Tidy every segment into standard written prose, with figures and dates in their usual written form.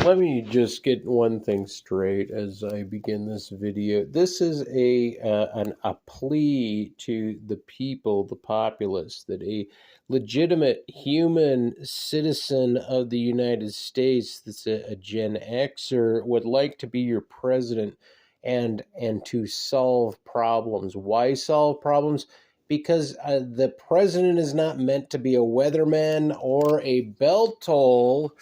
Let me just get one thing straight as I begin this video. This is a plea to the people, the populace, that a legitimate human citizen of the United States that's a Gen Xer would like to be your president and to solve problems. Why solve problems? Because the president is not meant to be a weatherman or a bell toll.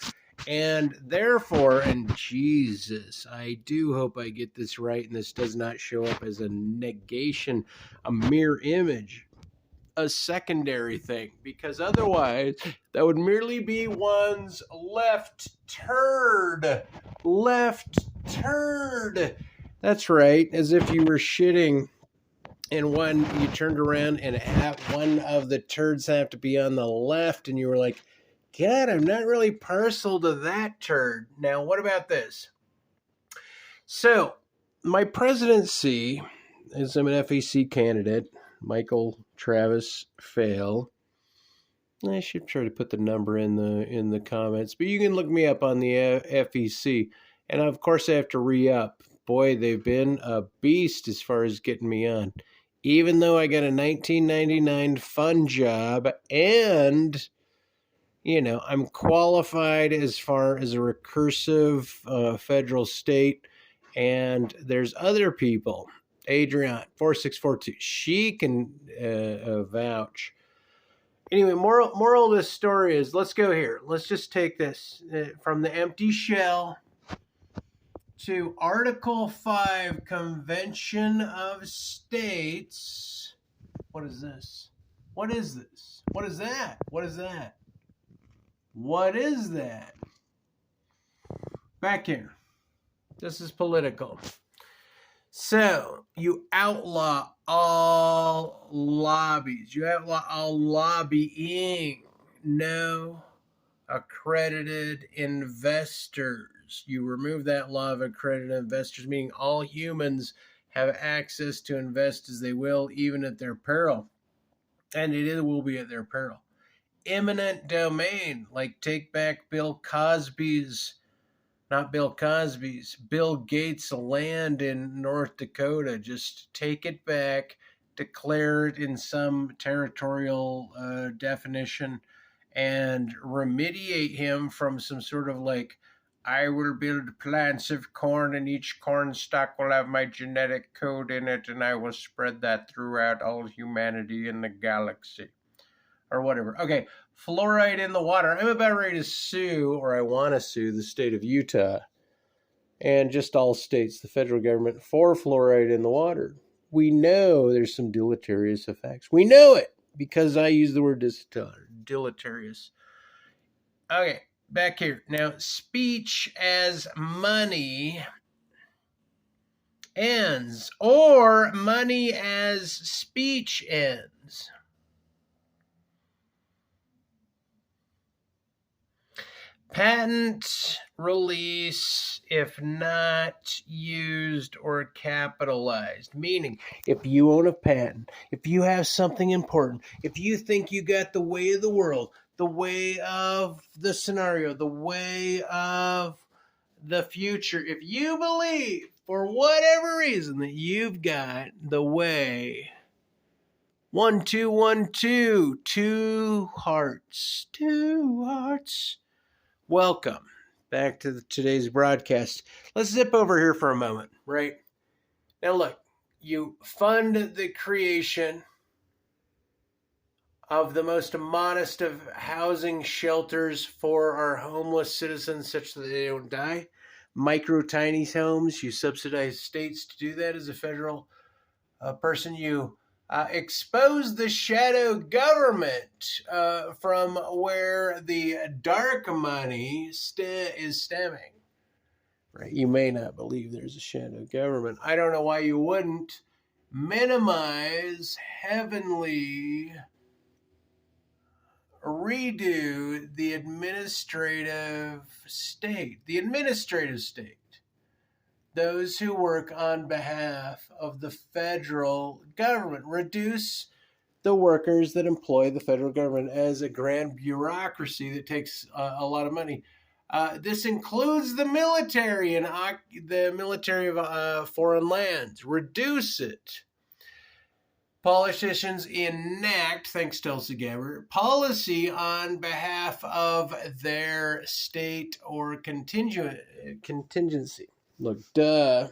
And therefore, and Jesus, I do hope I get this right and this does not show up as a negation, a mere image, a secondary thing, because otherwise that would merely be one's left turd. Left turd. That's right, as if you were shitting and one you turned around and one of the turds have to be on the left and you were like, God, I'm not really partial to that turd. Now, what about this? So, my presidency, as I'm an FEC candidate, Michael Travis Fail. I should try to put the number in the comments, but you can look me up on the FEC. And of course, I have to re-up. Boy, they've been a beast as far as getting me on. Even though I got a 1999 fun job and I'm qualified as far as a recursive federal state, and there's other people. Adrian 4642, she can vouch. Anyway, moral of this story is, let's go here. Let's just take this from the empty shell to Article 5, Convention of States. What is this? What is this? What is that? What is that? What is that? Back here. This is political. So, you outlaw all lobbies. You outlaw all lobbying. No accredited investors. You remove that law of accredited investors, meaning all humans have access to invest as they will, even at their peril. And it will be at their peril. Eminent domain, like take back Bill Gates' land in North Dakota. Just take it back, declare it in some territorial definition, and remediate him from some sort of like, I will build plants of corn and each corn stalk will have my genetic code in it and I will spread that throughout all humanity in the galaxy. Or whatever. Okay, fluoride in the water. I'm about ready to sue, or I want to sue, the state of Utah and just all states, the federal government, for fluoride in the water. We know there's some deleterious effects. We know it because I use the word deleterious. Okay, back here. Now, speech as money ends, or money as speech ends. Patent release if not used or capitalized. Meaning, if you own a patent, if you have something important, if you think you got the way of the world, the way of the scenario, the way of the future, if you believe for whatever reason that you've got the way, 1 2 1 2, two hearts. Welcome back to today's broadcast. Let's zip over here for a moment, right? Now look, you fund the creation of the most modest of housing shelters for our homeless citizens such that they don't die. Micro tiny homes, you subsidize states to do that as a federal person. You expose the shadow government from where the dark money is stemming. Right? You may not believe there's a shadow government. I don't know why you wouldn't minimize heavenly, redo the administrative state. The administrative state. Those who work on behalf of the federal government. Reduce the workers that employ the federal government as a grand bureaucracy that takes a lot of money. This includes the military and the military of foreign lands. Reduce it. Politicians enact, thanks to Tulsi Gabbard, policy on behalf of their state or contingency. Look, duh.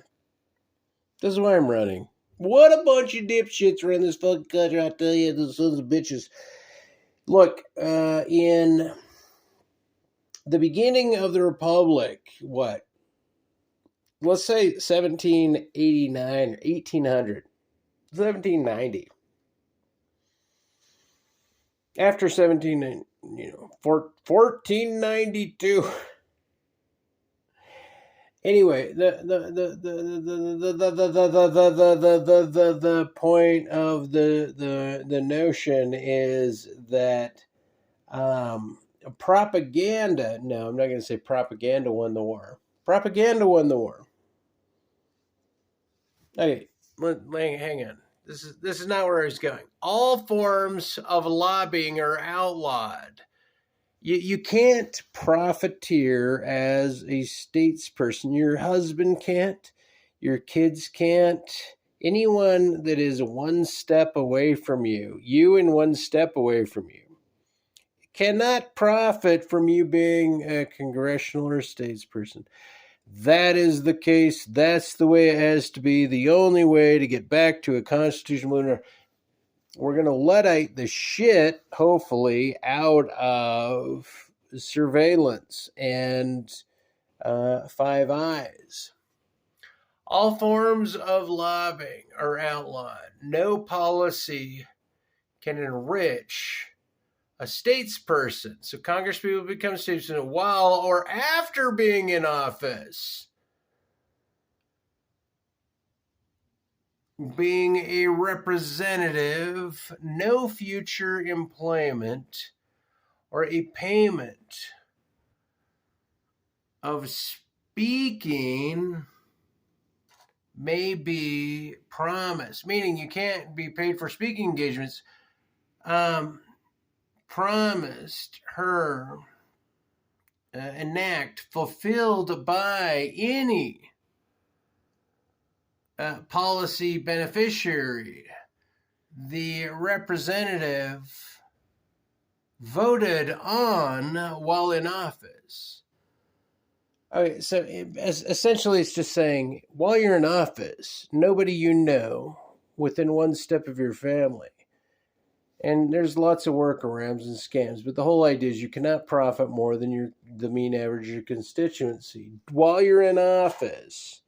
This is why I'm running. What a bunch of dipshits are in this fucking country, I tell you, the sons of bitches. Look, in the beginning of the Republic, what? Let's say 1789 or 1800. 1790. After 1492. Anyway, the point of the notion is that propaganda. No, I'm not going to say propaganda won the war. Propaganda won the war. Okay, hang on. This is not where I was going. All forms of lobbying are outlawed. You can't profiteer as a statesperson. Your husband can't. Your kids can't. Anyone that is one step away from you and one step away from you, cannot profit from you being a congressional or statesperson. That is the case. That's the way it has to be. The only way to get back to a constitutional. We're going to Luddite the shit, hopefully, out of surveillance and Five Eyes. All forms of lobbying are outlawed. No policy can enrich a statesperson. So congresspeople become statesmen while or after being in office. Being a representative, no future employment or a payment of speaking may be promised, meaning you can't be paid for speaking engagements, promised, her, enact, fulfilled by any policy beneficiary, the representative voted on while in office. Okay, so essentially it's just saying, while you're in office, nobody you know within one step of your family. And there's lots of workarounds and scams, but the whole idea is you cannot profit more than the mean average of your constituency while you're in office.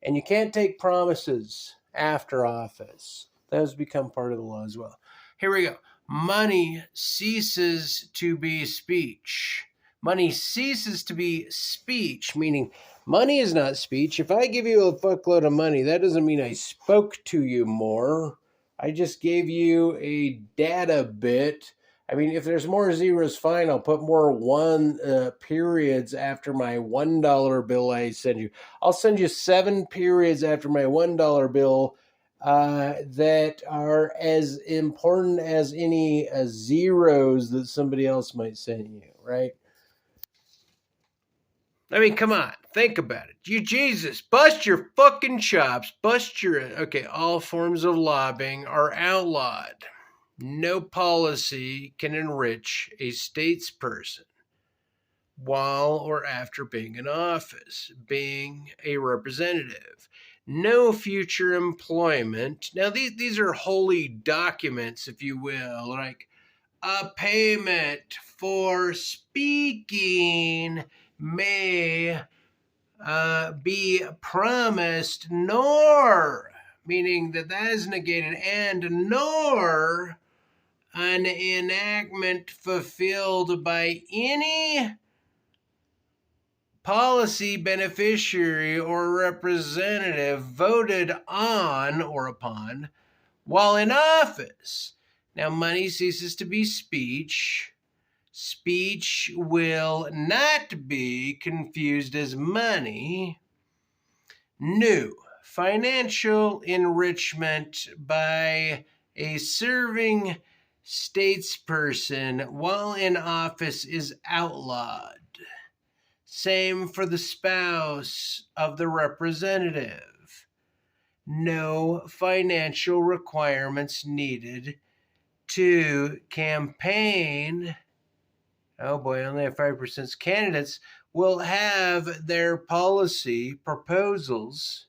And you can't take promises after office. That has become part of the law as well. Here we go. Money ceases to be speech. Money ceases to be speech, meaning money is not speech. If I give you a fuckload of money, that doesn't mean I spoke to you more. I just gave you a data bit. I mean, if there's more zeros, fine. I'll put more periods after my $1 bill I send you. I'll send you 7 periods after my $1 bill that are as important as any zeros that somebody else might send you, right? I mean, come on, think about it. You Jesus, bust your fucking chops, okay, all forms of lobbying are outlawed. No policy can enrich a statesperson while or after being in office, being a representative. No future employment. Now, these are holy documents, if you will, like a payment for speaking may be promised, nor, meaning that is negated, and nor an enactment fulfilled by any policy beneficiary or representative voted on or upon while in office. Now, money ceases to be speech. Speech will not be confused as money. New, financial enrichment by a serving statesperson while in office is outlawed. Same for the spouse of the representative. No financial requirements needed to campaign. Oh boy, only have 5% candidates will have their policy proposals.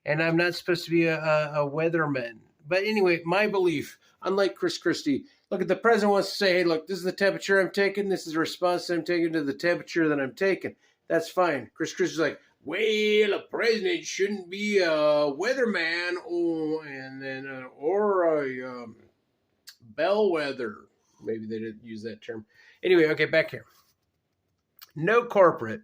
And I'm not supposed to be a weatherman. But anyway, my belief, unlike Chris Christie, look, at the president wants to say, hey, look, this is the temperature I'm taking. This is the response I'm taking to the temperature that I'm taking. That's fine. Chris Christie's like, well, a president shouldn't be a weatherman or a bellwether. Maybe they didn't use that term. Anyway, okay, back here. No corporate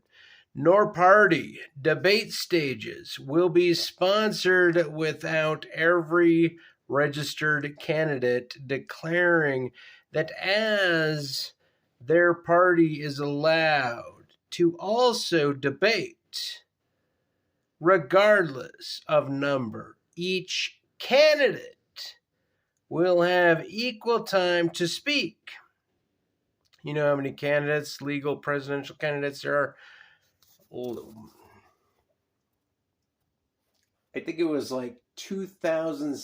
nor party debate stages will be sponsored without every registered candidate declaring that as their party is allowed to also debate, regardless of number, each candidate will have equal time to speak. You know how many candidates, legal presidential candidates there are? I think it was like 2,000